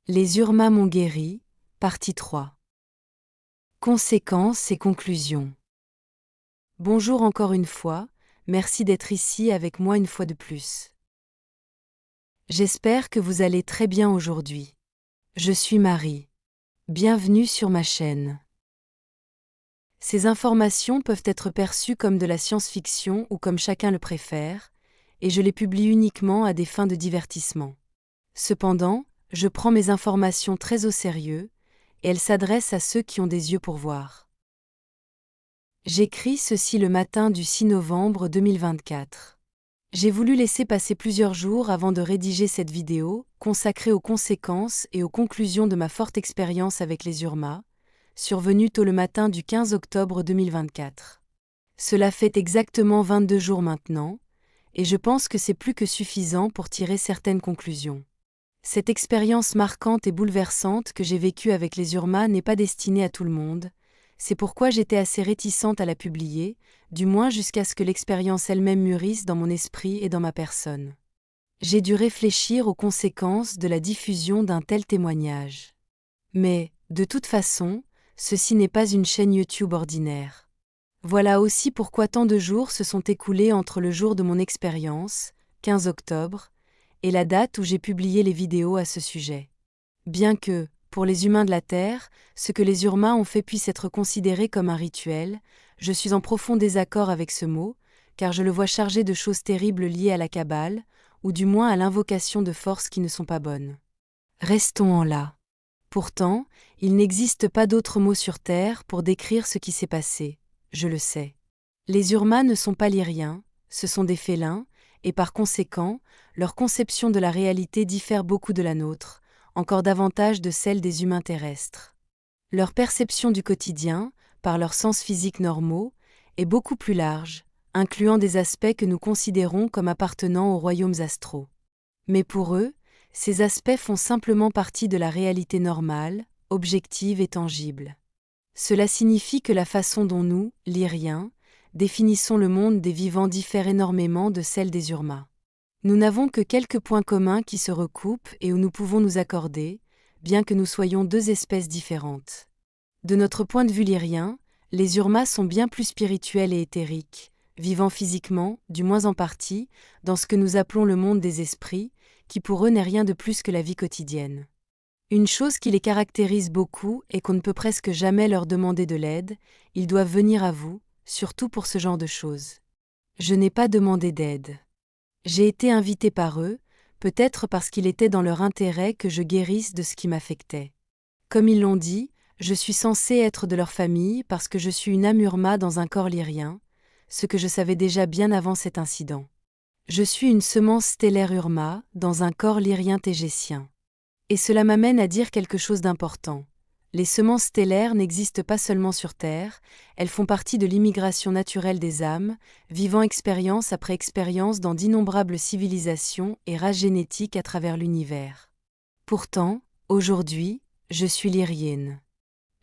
Les Urmas m'ont guéri, partie 3. Conséquences et conclusions. Bonjour encore une fois, merci d'être ici avec moi une fois de plus. J'espère que vous allez très bien aujourd'hui. Je suis Marie. Bienvenue sur ma chaîne. Ces informations peuvent être perçues comme de la science-fiction ou comme chacun le préfère, et je les publie uniquement à des fins de divertissement. Cependant, je prends mes informations très au sérieux, et elles s'adressent à ceux qui ont des yeux pour voir. J'écris ceci le matin du 6 novembre 2024. J'ai voulu laisser passer plusieurs jours avant de rédiger cette vidéo, consacrée aux conséquences et aux conclusions de ma forte expérience avec les Urmas, survenue tôt le matin du 15 octobre 2024. Cela fait exactement 22 jours maintenant, et je pense que c'est plus que suffisant pour tirer certaines conclusions. Cette expérience marquante et bouleversante que j'ai vécue avec les Urmas n'est pas destinée à tout le monde, c'est pourquoi j'étais assez réticente à la publier, du moins jusqu'à ce que l'expérience elle-même mûrisse dans mon esprit et dans ma personne. J'ai dû réfléchir aux conséquences de la diffusion d'un tel témoignage. Mais, de toute façon, ceci n'est pas une chaîne YouTube ordinaire. Voilà aussi pourquoi tant de jours se sont écoulés entre le jour de mon expérience, 15 octobre, et la date où j'ai publié les vidéos à ce sujet. Bien que, pour les humains de la Terre, ce que les Urmas ont fait puisse être considéré comme un rituel, je suis en profond désaccord avec ce mot, car je le vois chargé de choses terribles liées à la Kabbale, ou du moins à l'invocation de forces qui ne sont pas bonnes. Restons en là. Pourtant, il n'existe pas d'autre mot sur Terre pour décrire ce qui s'est passé, je le sais. Les Urmas ne sont pas lyriens, ce sont des félins, et par conséquent, leur conception de la réalité diffère beaucoup de la nôtre, encore davantage de celle des humains terrestres. Leur perception du quotidien, par leurs sens physiques normaux, est beaucoup plus large, incluant des aspects que nous considérons comme appartenant aux royaumes astraux. Mais pour eux, ces aspects font simplement partie de la réalité normale, objective et tangible. Cela signifie que la façon dont nous, lyriens, définissons le monde des vivants diffère énormément de celle des Urmas. Nous n'avons que quelques points communs qui se recoupent et où nous pouvons nous accorder, bien que nous soyons deux espèces différentes. De notre point de vue lyrien, les Urmas sont bien plus spirituels et éthériques, vivant physiquement, du moins en partie, dans ce que nous appelons le monde des esprits, qui pour eux n'est rien de plus que la vie quotidienne. Une chose qui les caractérise beaucoup est qu'on ne peut presque jamais leur demander de l'aide, ils doivent venir à vous, surtout pour ce genre de choses. Je n'ai pas demandé d'aide. J'ai été invité par eux, peut-être parce qu'il était dans leur intérêt que je guérisse de ce qui m'affectait. Comme ils l'ont dit, je suis censée être de leur famille parce que je suis une âme Urma dans un corps lyrien, ce que je savais déjà bien avant cet incident. Je suis une semence stellaire Urma dans un corps lyrien tégétien. Et cela m'amène à dire quelque chose d'important. Les semences stellaires n'existent pas seulement sur Terre, elles font partie de l'immigration naturelle des âmes, vivant expérience après expérience dans d'innombrables civilisations et races génétiques à travers l'univers. Pourtant, aujourd'hui, je suis lyrienne.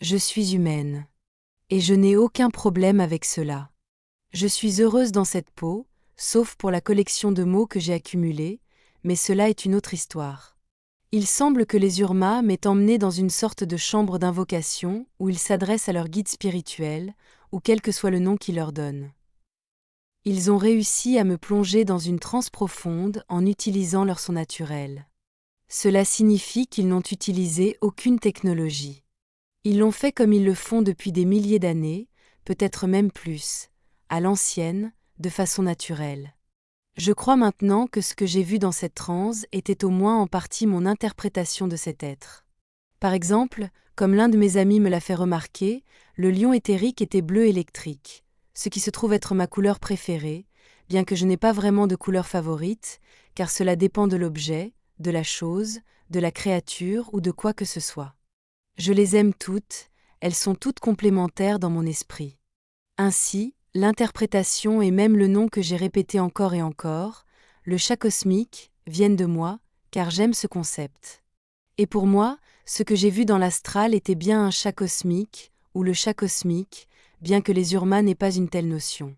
Je suis humaine. Et je n'ai aucun problème avec cela. Je suis heureuse dans cette peau, sauf pour la collection de mots que j'ai accumulés, mais cela est une autre histoire. Il semble que les Urmas m'aient emmené dans une sorte de chambre d'invocation où ils s'adressent à leur guide spirituel, ou quel que soit le nom qu'ils leur donnent. Ils ont réussi à me plonger dans une transe profonde en utilisant leur son naturel. Cela signifie qu'ils n'ont utilisé aucune technologie. Ils l'ont fait comme ils le font depuis des milliers d'années, peut-être même plus, à l'ancienne, de façon naturelle. Je crois maintenant que ce que j'ai vu dans cette transe était au moins en partie mon interprétation de cet être. Par exemple, comme l'un de mes amis me l'a fait remarquer, le lion éthérique était bleu électrique, ce qui se trouve être ma couleur préférée, bien que je n'ai pas vraiment de couleur favorite, car cela dépend de l'objet, de la chose, de la créature ou de quoi que ce soit. Je les aime toutes, elles sont toutes complémentaires dans mon esprit. Ainsi, l'interprétation et même le nom que j'ai répété encore et encore, le chat cosmique, viennent de moi, car j'aime ce concept. Et pour moi, ce que j'ai vu dans l'astral était bien un chat cosmique, ou le chat cosmique, bien que les Urmas n'aient pas une telle notion.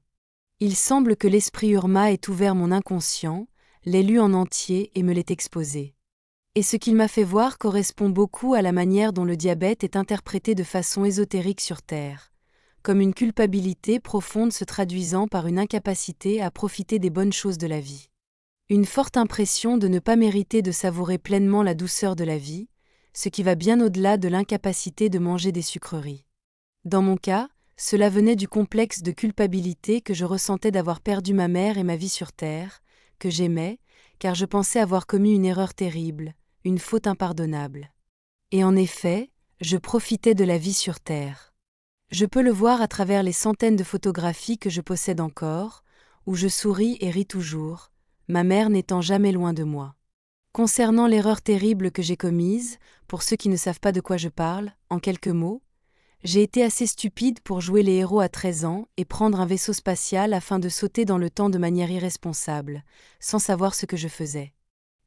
Il semble que l'esprit Urma ait ouvert mon inconscient, l'ait lu en entier et me l'ait exposé. Et ce qu'il m'a fait voir correspond beaucoup à la manière dont le diabète est interprété de façon ésotérique sur Terre, comme une culpabilité profonde se traduisant par une incapacité à profiter des bonnes choses de la vie. Une forte impression de ne pas mériter de savourer pleinement la douceur de la vie, ce qui va bien au-delà de l'incapacité de manger des sucreries. Dans mon cas, cela venait du complexe de culpabilité que je ressentais d'avoir perdu ma mère et ma vie sur Terre, que j'aimais, car je pensais avoir commis une erreur terrible, une faute impardonnable. Et en effet, je profitais de la vie sur Terre. Je peux le voir à travers les centaines de photographies que je possède encore, où je souris et ris toujours, ma mère n'étant jamais loin de moi. Concernant l'erreur terrible que j'ai commise, pour ceux qui ne savent pas de quoi je parle, en quelques mots, j'ai été assez stupide pour jouer les héros à 13 ans et prendre un vaisseau spatial afin de sauter dans le temps de manière irresponsable, sans savoir ce que je faisais.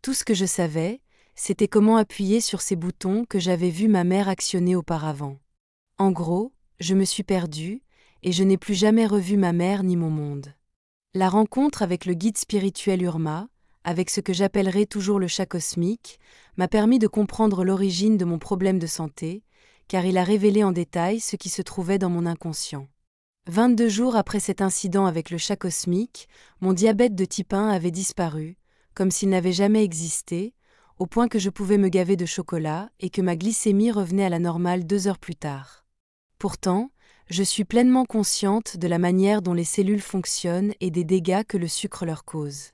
Tout ce que je savais, c'était comment appuyer sur ces boutons que j'avais vu ma mère actionner auparavant. En gros, je me suis perdue, et je n'ai plus jamais revu ma mère ni mon monde. La rencontre avec le guide spirituel Urma, avec ce que j'appellerai toujours le chat cosmique, m'a permis de comprendre l'origine de mon problème de santé, car il a révélé en détail ce qui se trouvait dans mon inconscient. 22 jours après cet incident avec le chat cosmique, mon diabète de type 1 avait disparu, comme s'il n'avait jamais existé, au point que je pouvais me gaver de chocolat et que ma glycémie revenait à la normale 2 heures plus tard. Pourtant, je suis pleinement consciente de la manière dont les cellules fonctionnent et des dégâts que le sucre leur cause.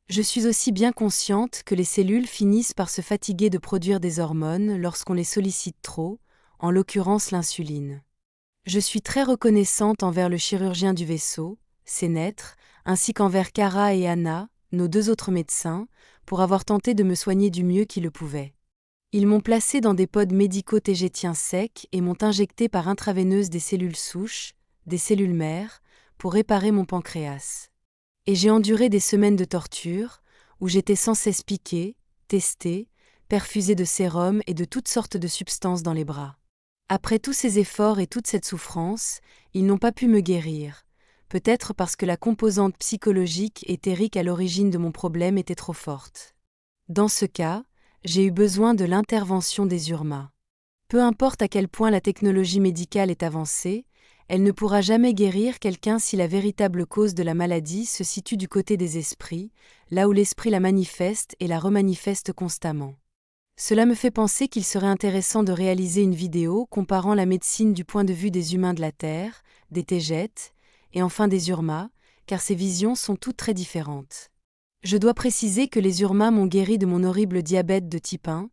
Je suis aussi bien consciente que les cellules finissent par se fatiguer de produire des hormones lorsqu'on les sollicite trop, en l'occurrence l'insuline. Je suis très reconnaissante envers le chirurgien du vaisseau, Sénètre, ainsi qu'envers Cara et Anna, nos 2 autres médecins, pour avoir tenté de me soigner du mieux qu'ils le pouvaient. Ils m'ont placé dans des pods médicaux tégétiens secs et m'ont injecté par intraveineuse des cellules souches, des cellules mères, pour réparer mon pancréas. Et j'ai enduré des semaines de torture, où j'étais sans cesse piquée, testée, perfusée de sérum et de toutes sortes de substances dans les bras. Après tous ces efforts et toute cette souffrance, ils n'ont pas pu me guérir, peut-être parce que la composante psychologique et éthérique à l'origine de mon problème était trop forte. Dans ce cas, j'ai eu besoin de l'intervention des Urma. Peu importe à quel point la technologie médicale est avancée, elle ne pourra jamais guérir quelqu'un si la véritable cause de la maladie se situe du côté des esprits, là où l'esprit la manifeste et la remanifeste constamment. Cela me fait penser qu'il serait intéressant de réaliser une vidéo comparant la médecine du point de vue des humains de la Terre, des Tégètes, et enfin des Urma, car ces visions sont toutes très différentes. Je dois préciser que les Urma m'ont guéri de mon horrible diabète de type 1,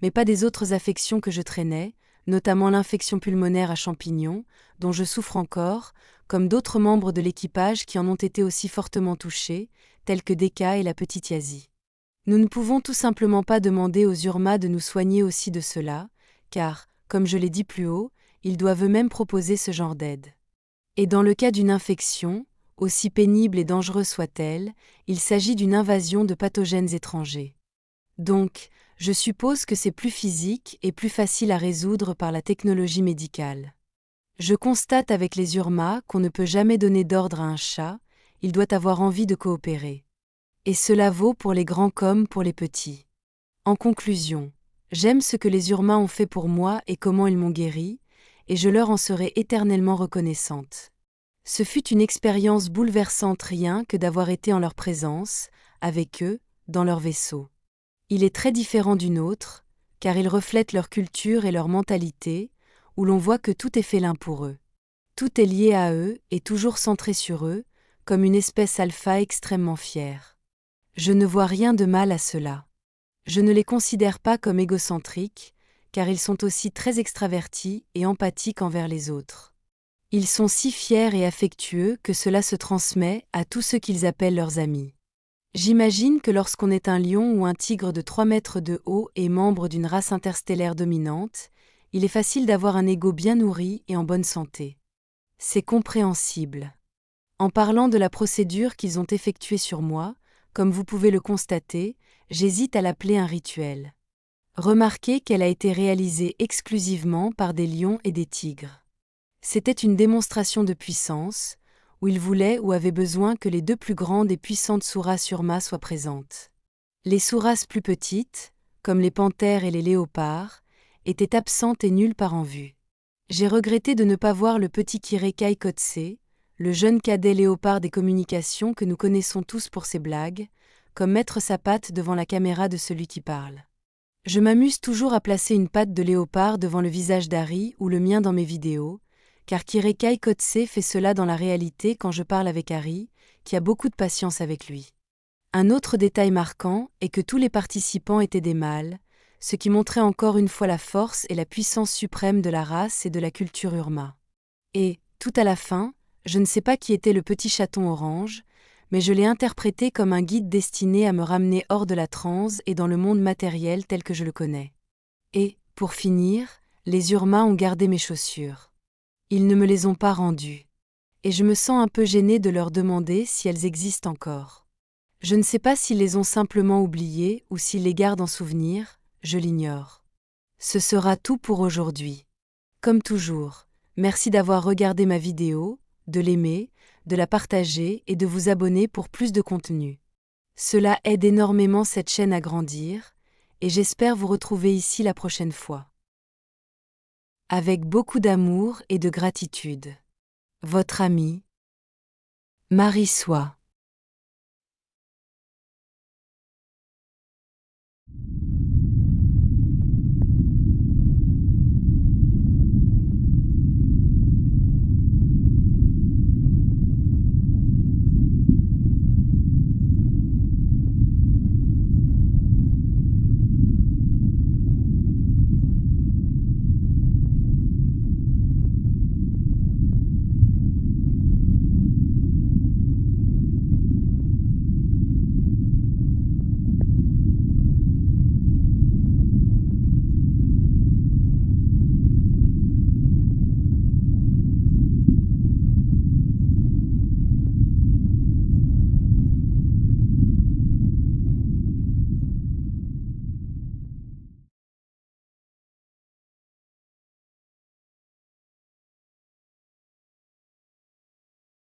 mais pas des autres affections que je traînais, notamment l'infection pulmonaire à champignons, dont je souffre encore, comme d'autres membres de l'équipage qui en ont été aussi fortement touchés, tels que Deka et la petite Yazi. Nous ne pouvons tout simplement pas demander aux Urma de nous soigner aussi de cela, car, comme je l'ai dit plus haut, ils doivent eux-mêmes proposer ce genre d'aide. Et dans le cas d'une infection, aussi pénible et dangereuse soit-elle, il s'agit d'une invasion de pathogènes étrangers. Donc, je suppose que c'est plus physique et plus facile à résoudre par la technologie médicale. Je constate avec les Urma qu'on ne peut jamais donner d'ordre à un chat, il doit avoir envie de coopérer. Et cela vaut pour les grands comme pour les petits. En conclusion, j'aime ce que les Urma ont fait pour moi et comment ils m'ont guéri, et je leur en serai éternellement reconnaissante. Ce fut une expérience bouleversante rien que d'avoir été en leur présence, avec eux, dans leur vaisseau. Il est très différent du nôtre, car il reflète leur culture et leur mentalité, où l'on voit que tout est fait l'un pour eux. Tout est lié à eux et toujours centré sur eux, comme une espèce alpha extrêmement fière. Je ne vois rien de mal à cela. Je ne les considère pas comme égocentriques, car ils sont aussi très extravertis et empathiques envers les autres. Ils sont si fiers et affectueux que cela se transmet à tous ceux qu'ils appellent leurs amis. J'imagine que lorsqu'on est un lion ou un tigre de 3 mètres de haut et membre d'une race interstellaire dominante, il est facile d'avoir un ego bien nourri et en bonne santé. C'est compréhensible. En parlant de la procédure qu'ils ont effectuée sur moi, comme vous pouvez le constater, j'hésite à l'appeler un rituel. Remarquez qu'elle a été réalisée exclusivement par des lions et des tigres. C'était une démonstration de puissance, où ils voulaient ou avaient besoin que les 2 plus grandes et puissantes Suras Urma soient présentes. Les Suras plus petites, comme les panthères et les léopards, étaient absentes et nulle part en vue. J'ai regretté de ne pas voir le petit Kirekai Kotse, le jeune cadet léopard des communications que nous connaissons tous pour ses blagues, comme mettre sa patte devant la caméra de celui qui parle. Je m'amuse toujours à placer une patte de léopard devant le visage d'Harry ou le mien dans mes vidéos, car Kirekai Kotse fait cela dans la réalité quand je parle avec Harry, qui a beaucoup de patience avec lui. Un autre détail marquant est que tous les participants étaient des mâles, ce qui montrait encore une fois la force et la puissance suprême de la race et de la culture Urma. Et, tout à la fin, je ne sais pas qui était le petit chaton orange, mais je l'ai interprété comme un guide destiné à me ramener hors de la transe et dans le monde matériel tel que je le connais. Et, pour finir, les Urma ont gardé mes chaussures. Ils ne me les ont pas rendues. Et je me sens un peu gênée de leur demander si elles existent encore. Je ne sais pas s'ils les ont simplement oubliées ou s'ils les gardent en souvenir, je l'ignore. Ce sera tout pour aujourd'hui. Comme toujours, merci d'avoir regardé ma vidéo, de l'aimer, de la partager et de vous abonner pour plus de contenu. Cela aide énormément cette chaîne à grandir, et j'espère vous retrouver ici la prochaine fois. Avec beaucoup d'amour et de gratitude. Votre amie, Marie Soie.